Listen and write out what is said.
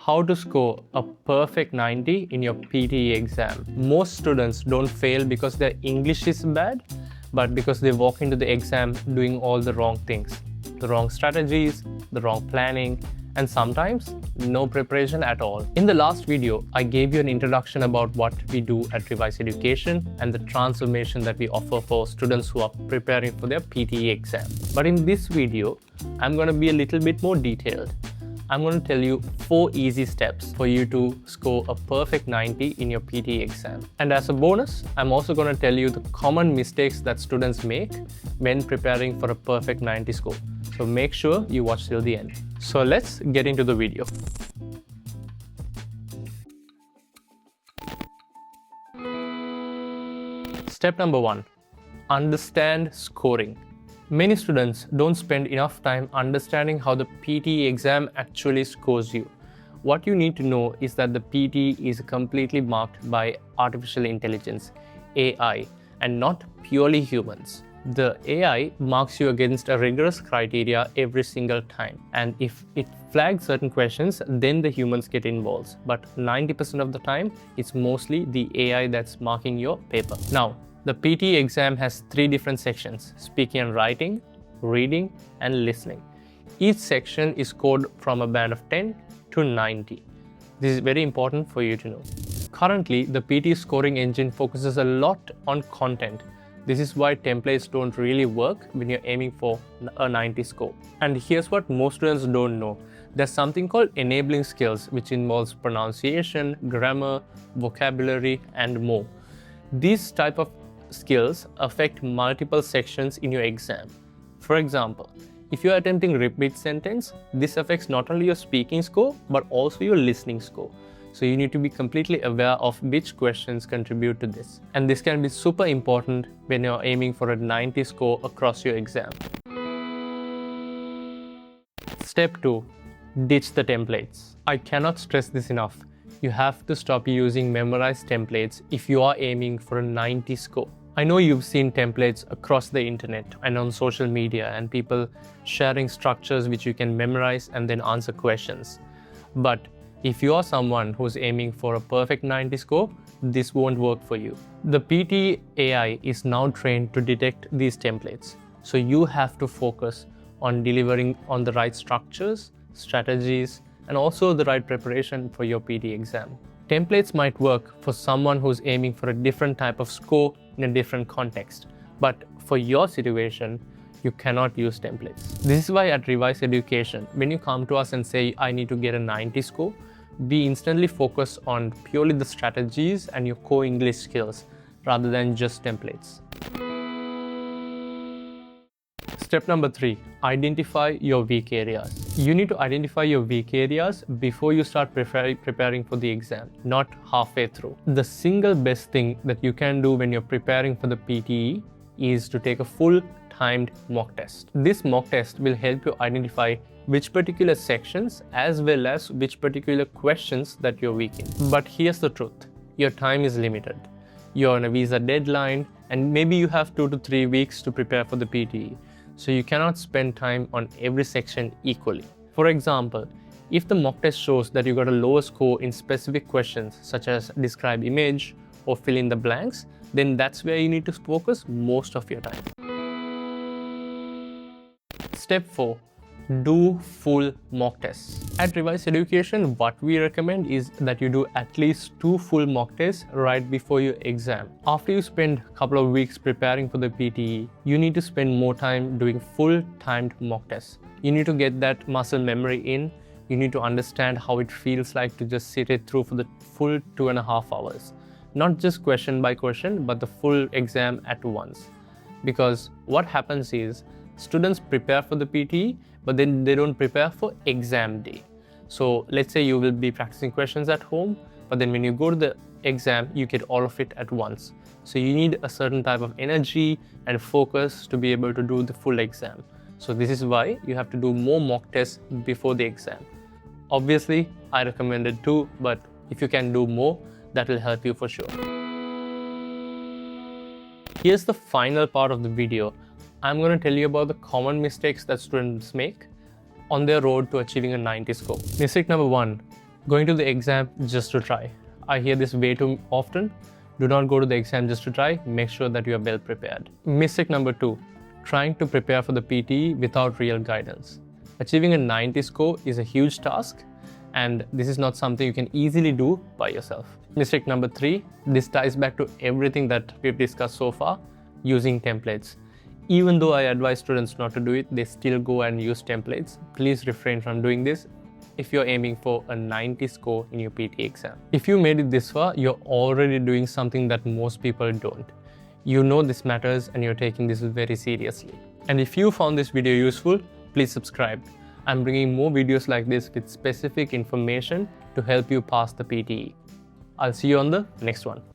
How to score a perfect 90 in your PTE exam. Most students don't fail because their English is bad, but because they walk into the exam doing all the wrong things. The wrong strategies, the wrong planning, and sometimes no preparation at all. In the last video, I gave you an introduction about what we do at Revise Education and the transformation that we offer for students who are preparing for their PTE exam. But in this video, I'm going to be a little bit more detailed. I'm going to tell you 4 easy steps for you to score a perfect 90 in your PTE exam. And as a bonus, I'm also going to tell you the common mistakes that students make when preparing for a perfect 90 score. So make sure you watch till the end. So let's get into the video. Step number 1, understand scoring. Many students don't spend enough time understanding how the PTE exam actually scores you. What you need to know is that the PTE is completely marked by artificial intelligence, AI, and not purely humans. The AI marks you against a rigorous criteria every single time, and if it flags certain questions, then the humans get involved. But 90% of the time, it's mostly the AI that's marking your paper. Now, the PTE exam has 3 different sections: speaking and writing, reading, and listening. Each section is scored from a band of 10 to 90. This is very important for you to know. Currently, the PTE scoring engine focuses a lot on content. This is why templates don't really work when you're aiming for a 90 score. And here's what most students don't know. There's something called enabling skills, which involves pronunciation, grammar, vocabulary, and more. These type of skills affect multiple sections in your exam. For example, if you're attempting repeat sentence, this affects not only your speaking score, but also your listening score. So you need to be completely aware of which questions contribute to this. And this can be super important when you're aiming for a 90 score across your exam. Step 2, ditch the templates. I cannot stress this enough. You have to stop using memorized templates if you are aiming for a 90 score. I know you've seen templates across the internet and on social media and people sharing structures which you can memorize and then answer questions. But if you are someone who's aiming for a perfect 90 score, this won't work for you. The PTE AI is now trained to detect these templates. So you have to focus on delivering on the right structures, strategies, and also the right preparation for your PTE exam. Templates might work for someone who's aiming for a different type of score in a different context. But for your situation, you cannot use templates. This is why at Revise Education, when you come to us and say, I need to get a 90 score, we instantly focus on purely the strategies and your core English skills rather than just templates. Step number 3, identify your weak areas. You need to identify your weak areas before you start preparing for the exam, not halfway through. The single best thing that you can do when you're preparing for the PTE is to take a full timed mock test. This mock test will help you identify which particular sections as well as which particular questions that you're weak in. But here's the truth, your time is limited. You're on a visa deadline and maybe you have 2 to 3 weeks to prepare for the PTE. So you cannot spend time on every section equally. For example, if the mock test shows that you got a lower score in specific questions such as describe image or fill in the blanks, then that's where you need to focus most of your time. Step 4, do full mock tests. At Revise Education, what we recommend is that you do at least 2 full mock tests right before your exam. After you spend a couple of weeks preparing for the PTE, you need to spend more time doing full timed mock tests. You need to get that muscle memory in. You need to understand how it feels like to just sit it through for the full 2.5 hours. Not just question by question, but the full exam at once. Because what happens is, students prepare for the PTE, but then they don't prepare for exam day. So let's say you will be practicing questions at home, but then when you go to the exam, you get all of it at once. So you need a certain type of energy and focus to be able to do the full exam. So this is why you have to do more mock tests before the exam. Obviously, I recommend it too, but if you can do more, that will help you for sure. Here's the final part of the video. I'm going to tell you about the common mistakes that students make on their road to achieving a 90 score. Mistake number 1, Going to the exam just to try. I hear this way too often. Do not go to the exam just to try. Make sure that you are well prepared. Mistake number 2. Trying to prepare for the PTE without real guidance. Achieving a 90 score is a huge task, and this is not something you can easily do by yourself. Mistake number 3. This ties back to everything that we've discussed so far, using templates. Even though I advise students not to do it, they still go and use templates. Please refrain from doing this if you're aiming for a 90 score in your PTE exam. If you made it this far, you're already doing something that most people don't. You know this matters and you're taking this very seriously. And if you found this video useful, please subscribe. I'm bringing more videos like this with specific information to help you pass the PTE. I'll see you on the next one.